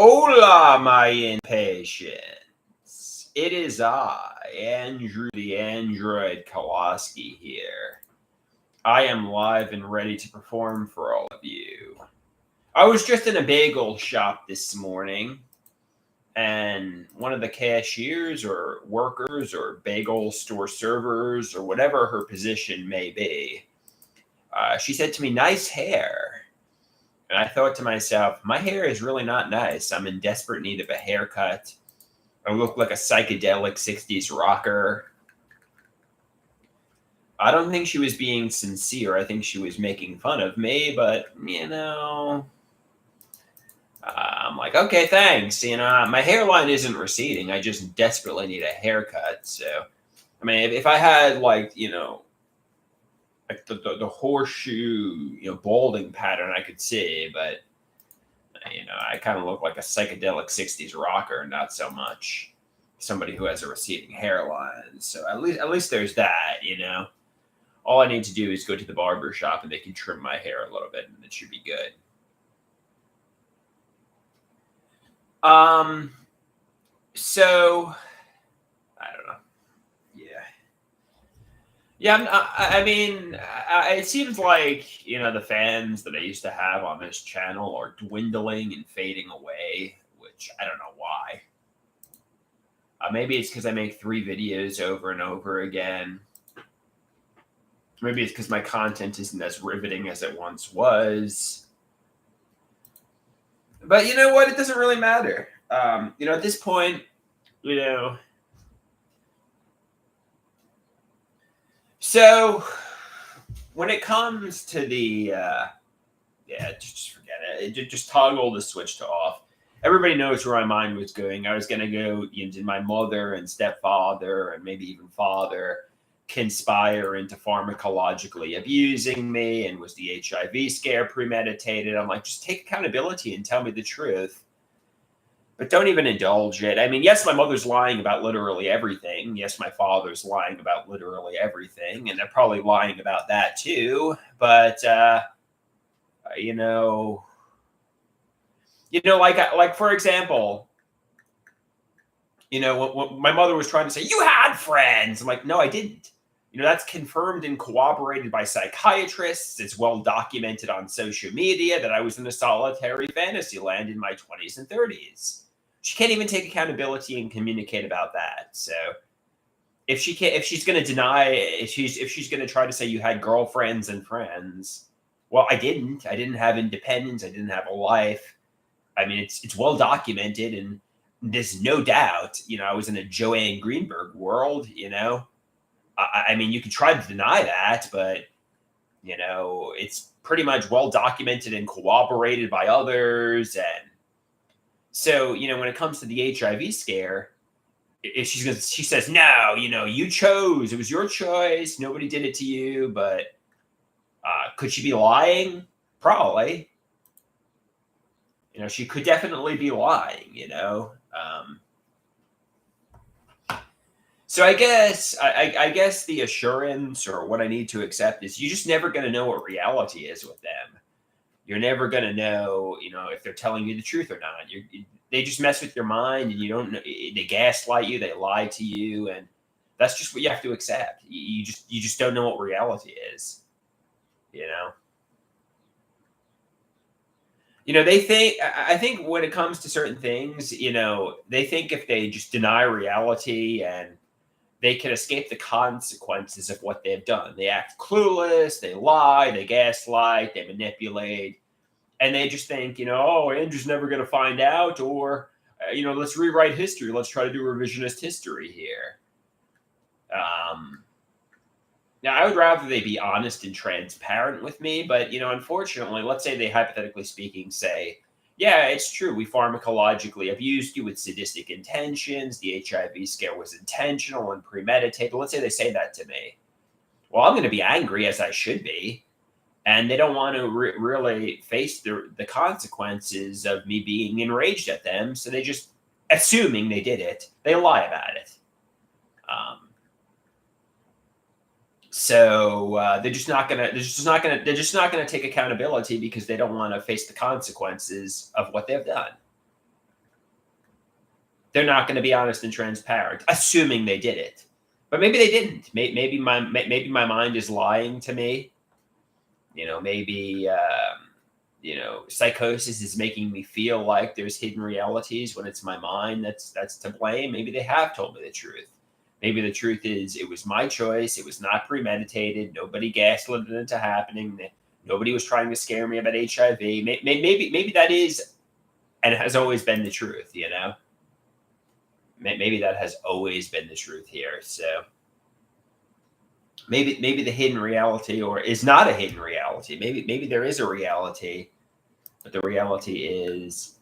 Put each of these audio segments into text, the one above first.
Hola, my impatience. It is I, Andrew the Android Kowalski here. I am live and ready to perform for all of you. I was just in a bagel shop this morning, and one of the cashiers or workers or bagel store servers or whatever her position may be, she said to me, "Nice hair." And I thought to myself, my hair is really not nice. I'm in desperate need of a haircut. I look like a psychedelic 60s rocker. I don't think she was being sincere. I think she was making fun of me, but, I'm like, okay, thanks. My hairline isn't receding. I just desperately need a haircut. So, I mean, if I had, like the horseshoe, balding pattern, I could see, but I kind of look like a psychedelic 60s rocker, not so much somebody who has a receding hairline. So at least there's that. All I need to do is go to the barber shop and they can trim my hair a little bit and it should be good. So I don't know. Yeah. Yeah, it seems like, the fans that I used to have on this channel are dwindling and fading away, which I don't know why. Maybe it's because I make 3 videos over and over again. Maybe it's because my content isn't as riveting as it once was. But you know what? It doesn't really matter. At this point, So when it comes to the, just forget it. Just toggle the switch to off. Everybody knows where my mind was going. I was going to go, did my mother and stepfather and maybe even father conspire into pharmacologically abusing me, and was the HIV scare premeditated? I'm like, just take accountability and tell me the truth. But don't even indulge it. I mean, yes, my mother's lying about literally everything. Yes, my father's lying about literally everything, and they're probably lying about that too. But like for example, when my mother was trying to say, you had friends. I'm like, no, I didn't. That's confirmed and corroborated by psychiatrists. It's well documented on social media that I was in a solitary fantasy land in my 20s and 30s. She can't even take accountability and communicate about that. So if she's going to deny, if she's going to try to say you had girlfriends and friends, well, I didn't have independence. I didn't have a life. I mean, it's well documented, and there's no doubt, I was in a Joanne Greenberg world, I mean, you could try to deny that, but, it's pretty much well documented and corroborated by others. And so, when it comes to the HIV scare, if she says, no, you chose, it was your choice. Nobody did it to you. But could she be lying? Probably. She could definitely be lying, So I guess the assurance, or what I need to accept, is you're just never going to know what reality is with them. You're never going to know, if they're telling you the truth or not. They just mess with your mind, and you don't know. They gaslight you, they lie to you, and that's just what you have to accept. You just don't know what reality is. I think when it comes to certain things, they think if they just deny reality and they can escape the consequences of what they've done. They act clueless, they lie, they gaslight, they manipulate, and they just think, oh, Andrew's never going to find out, or, let's rewrite history. Let's try to do revisionist history here. Now, I would rather they be honest and transparent with me, but, unfortunately, let's say they, hypothetically speaking, say, yeah, it's true, we pharmacologically abused you with sadistic intentions, the HIV scare was intentional and premeditated. Let's say they say that to me. Well, I'm going to be angry, as I should be, and they don't want to really face the consequences of me being enraged at them, so they just, assuming they did it, they lie about it. So they're just not gonna take accountability because they don't want to face the consequences of what they've done. they're not going to be honest and transparent, assuming they did it. But maybe they didn't. Maybe my mind is lying to me. Maybe psychosis is making me feel like there's hidden realities when it's my mind that's to blame. Maybe they have told me the truth. Maybe the truth is it was my choice. It was not premeditated. Nobody gaslit it into happening. Nobody was trying to scare me about HIV. Maybe that is and has always been the truth. Maybe that has always been the truth here. So maybe the hidden reality or is not a hidden reality. Maybe there is a reality, but the reality is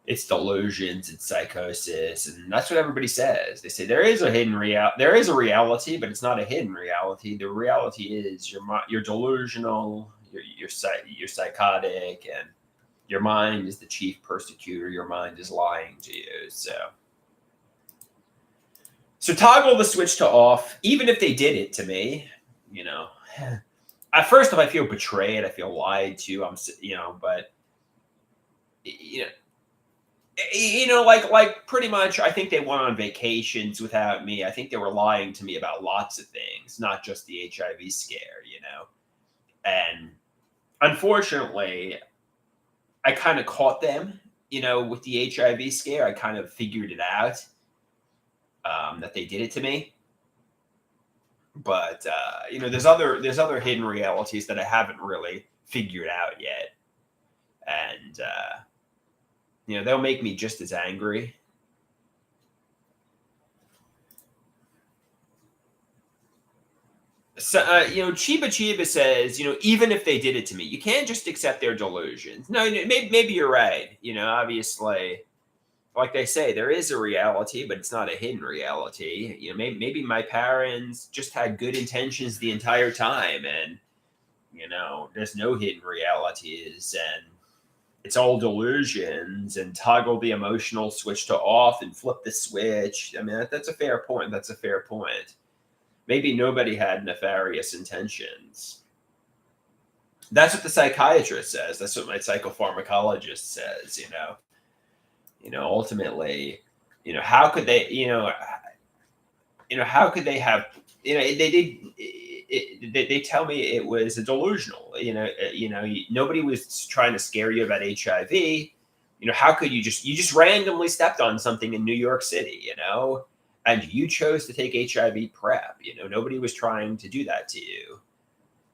it's delusions, it's psychosis, and that's what everybody says. They say there is a there is a reality, but it's not a hidden reality. The reality is you're delusional, you're psychotic, and your mind is the chief persecutor. Your mind is lying to you. So toggle the switch to off, even if they did it to me. At first, if I feel betrayed, I feel lied to. But like pretty much, I think they went on vacations without me. I think they were lying to me about lots of things, not just the HIV scare. And unfortunately, I kind of caught them. With the HIV scare, I kind of figured it out. That they did it to me, but there's other hidden realities that I haven't really figured out yet, and they'll make me just as angry. So Chiba says, even if they did it to me, you can't just accept their delusions. No, maybe you're right. Obviously. Like they say, there is a reality, but it's not a hidden reality. Maybe my parents just had good intentions the entire time, and there's no hidden realities, and it's all delusions. And toggle the emotional switch to off and flip the switch. I mean, that's a fair point. That's a fair point. Maybe nobody had nefarious intentions. That's what the psychiatrist says. That's what my psychopharmacologist says. Ultimately, how could they, how could they have, they tell me it was a delusional, nobody was trying to scare you about HIV. How could you just randomly stepped on something in New York City, and you chose to take HIV PrEP, nobody was trying to do that to you.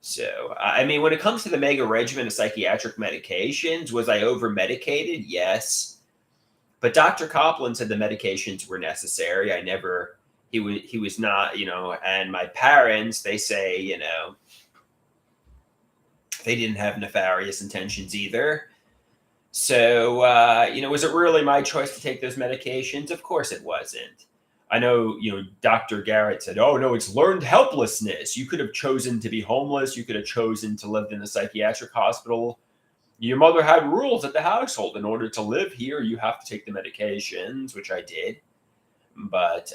So, when it comes to the mega regimen of psychiatric medications, was I over medicated? Yes. But Dr. Copland said the medications were necessary. He was not, and my parents, they say, they didn't have nefarious intentions either. So, was it really my choice to take those medications? Of course it wasn't. I know, Dr. Garrett said, oh, no, it's learned helplessness. You could have chosen to be homeless. You could have chosen to live in a psychiatric hospital. Your mother had rules at the household. In order to live here, you have to take the medications, which I did. But,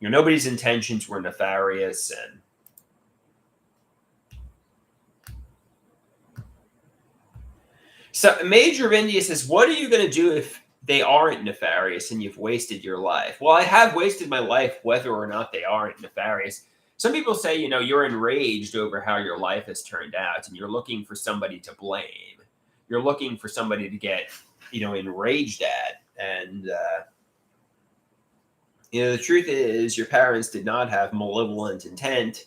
nobody's intentions were nefarious. And so Major of India says, what are you going to do if they aren't nefarious and you've wasted your life? Well, I have wasted my life whether or not they aren't nefarious. Some people say, you're enraged over how your life has turned out and you're looking for somebody to blame. You're looking for somebody to get, enraged at. And, the truth is your parents did not have malevolent intent.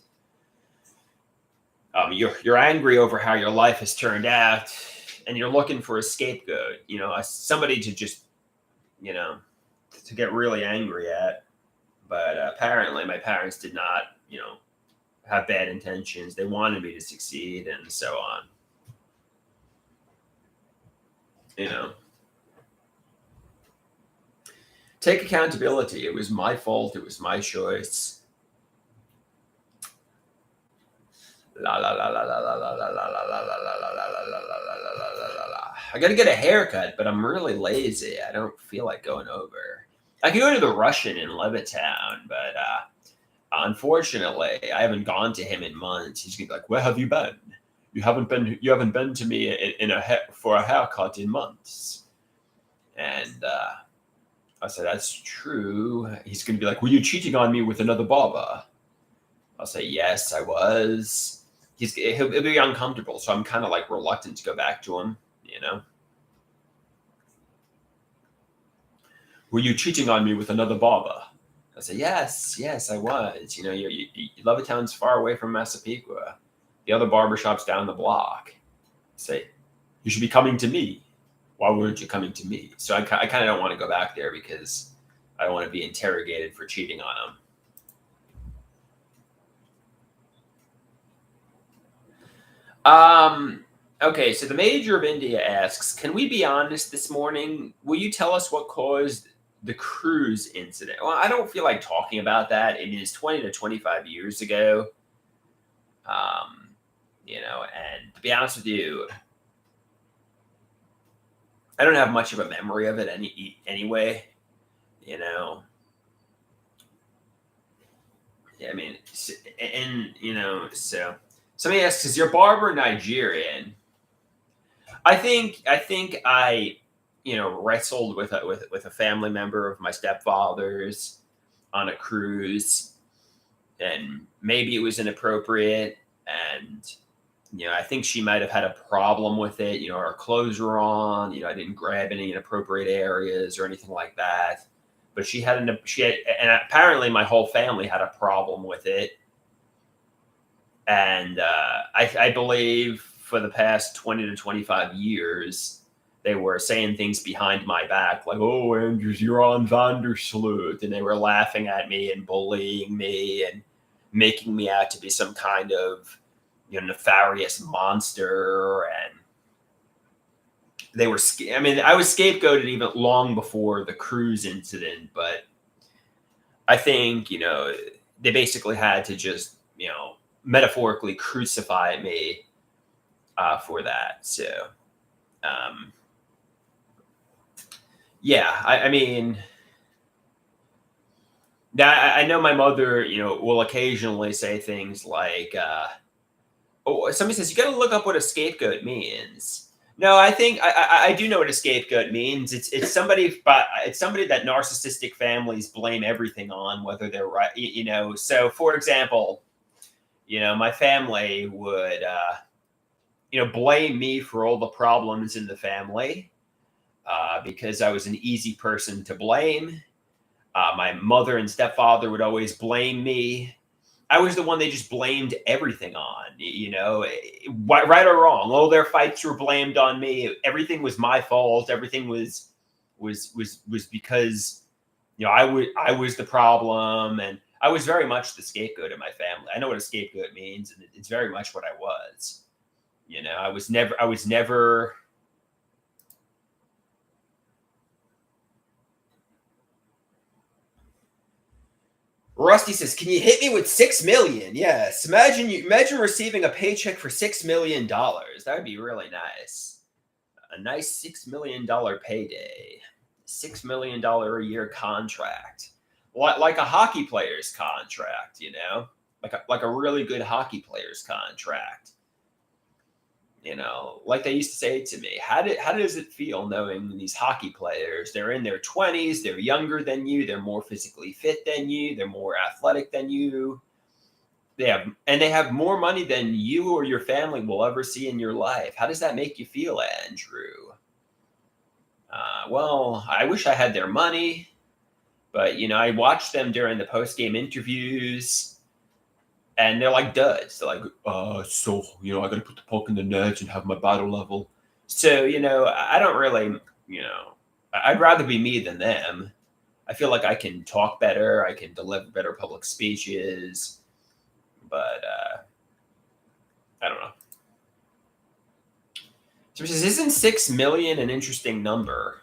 You're angry over how your life has turned out and you're looking for a scapegoat, somebody to just, to get really angry at. But apparently my parents did not, have bad intentions. They wanted me to succeed and so on. Take accountability. It was my fault. It was my choice. La la la la la la la la la la la la la. I gotta get a haircut, but I'm really lazy. I don't feel like going over. I could go to the Russian in Levittown, but unfortunately, I haven't gone to him in months. He's gonna be like, "Where have you been? You haven't been to me for a haircut in months." And I said, that's true. He's going to be like, were you cheating on me with another barber? I'll say, yes, I was. He'll be uncomfortable. So I'm kind of like reluctant to go back to him, you know? Were you cheating on me with another barber? I say, yes, I was. You know, Levittown's far away from Massapequa. The other barbershop's down the block. I say, you should be coming to me. Why weren't you coming to me? So I kind of don't want to go back there because I don't want to be interrogated for cheating on him. Okay, so the Major of India asks, can we be honest this morning? Will you tell us what caused the cruise incident? Well, I don't feel like talking about that. I mean, it's 20 to 25 years ago. You know, and to be honest with you, I don't have much of a memory of it anyway, you know. Yeah, I mean, and you know, so somebody asks, is your barber Nigerian? I think I, you know, wrestled with a family member of my stepfather's on a cruise, and maybe it was inappropriate, and you know, I think she might have had a problem with it. You know, our clothes were on. You know, I didn't grab any inappropriate areas or anything like that. But she had, and apparently my whole family had a problem with it. And I believe for the past 20 to 25 years, they were saying things behind my back, like, "Oh, Andrews, you're on Vandersloot," and they were laughing at me and bullying me and making me out to be some kind of, you know, nefarious monster. And they were, I mean, I was scapegoated even long before the cruise incident, but I think, you know, they basically had to just, you know, metaphorically crucify me for that. So, yeah, I mean, I know my mother, you know, will occasionally say things like, oh, somebody says, you got to look up what a scapegoat means. No, I think I do know what a scapegoat means. It's somebody, but it's somebody that narcissistic families blame everything on, whether they're right. You know, so for example, you know, my family would, you know, blame me for all the problems in the family because I was an easy person to blame. My mother and stepfather would always blame me. I was the one they just blamed everything on, you know, right or wrong. All their fights were blamed on me. Everything was my fault. Everything was because, you know, I was the problem, and I was very much the scapegoat of my family. I know what a scapegoat means, and it's very much what I was. You know, I was never. Rusty says, "Can you hit me with $6 million?" Yes. Imagine receiving a paycheck for $6 million. That would be really nice. A nice $6 million payday. $6 million a year contract, like a hockey player's contract. You know, like a really good hockey player's contract. You know, like they used to say to me, how does it feel knowing these hockey players? They're in their 20s, they're younger than you, they're more physically fit than you, they're more athletic than you. They have more money than you or your family will ever see in your life. How does that make you feel, Andrew? Well, I wish I had their money, but you know, I watched them during the post-game interviews. And they're like duds. They're like, so, you know, I got to put the puck in the net and have my battle level. So, you know, I don't really, you know, I'd rather be me than them. I feel like I can talk better. I can deliver better public speeches. But I don't know. So he says, isn't 6 million an interesting number?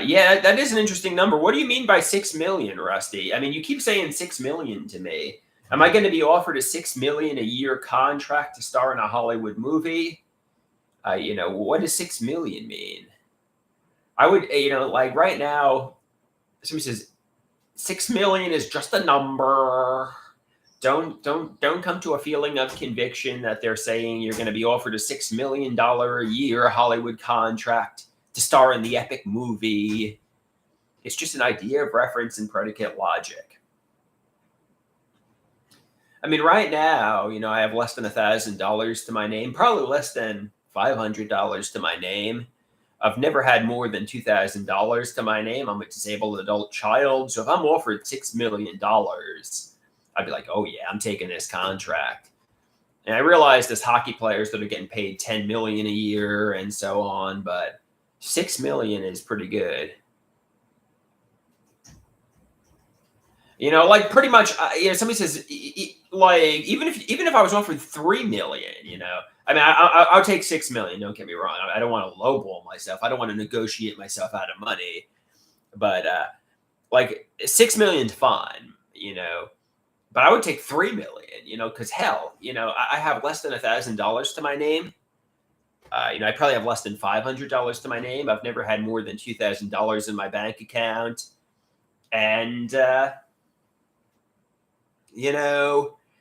Yeah, that is an interesting number. What do you mean by 6 million, Rusty? I mean, you keep saying 6 million to me. Am I going to be offered a $6 million a year contract to star in a Hollywood movie? You know, what does 6 million mean? I would, you know, like right now, somebody says 6 million is just a number. Don't come to a feeling of conviction that they're saying you're going to be offered a $6 million a year Hollywood contract to star in the epic movie. It's just an idea of reference and predicate logic. I mean, right now, I have less than $1,000 to my name, probably less than $500 to my name. I've never had more than $2,000 to my name. I'm a disabled adult child. So if I'm offered $6 million, I'd be like, oh, yeah, I'm taking this contract. And I realize there's hockey players that are getting paid $10 million a year and so on, but $6 million is pretty good. Like pretty much, somebody says, like even if I was offered 3 million, I mean, I would take 6 million. Don't get me wrong. I don't want to lowball myself. I don't want to negotiate myself out of money, but like 6 million's fine, But I would take 3 million, because hell, I have less than $1,000 to my name. I probably have less than $500 to my name. I've never had more than $2,000 in my bank account, and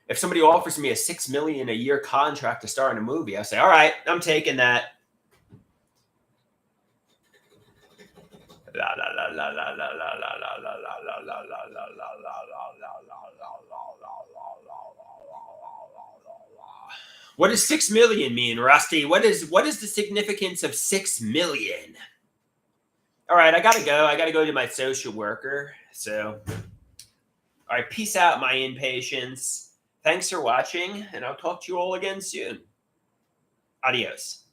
if somebody offers me a $6 million a year contract to star in a movie, I say, all right, I'm taking that. What does 6 million mean, Rusty? What is the significance of 6 million? All right, I gotta go. I gotta go to my social worker. So, all right, peace out, my impatience. Thanks for watching, and I'll talk to you all again soon. Adios.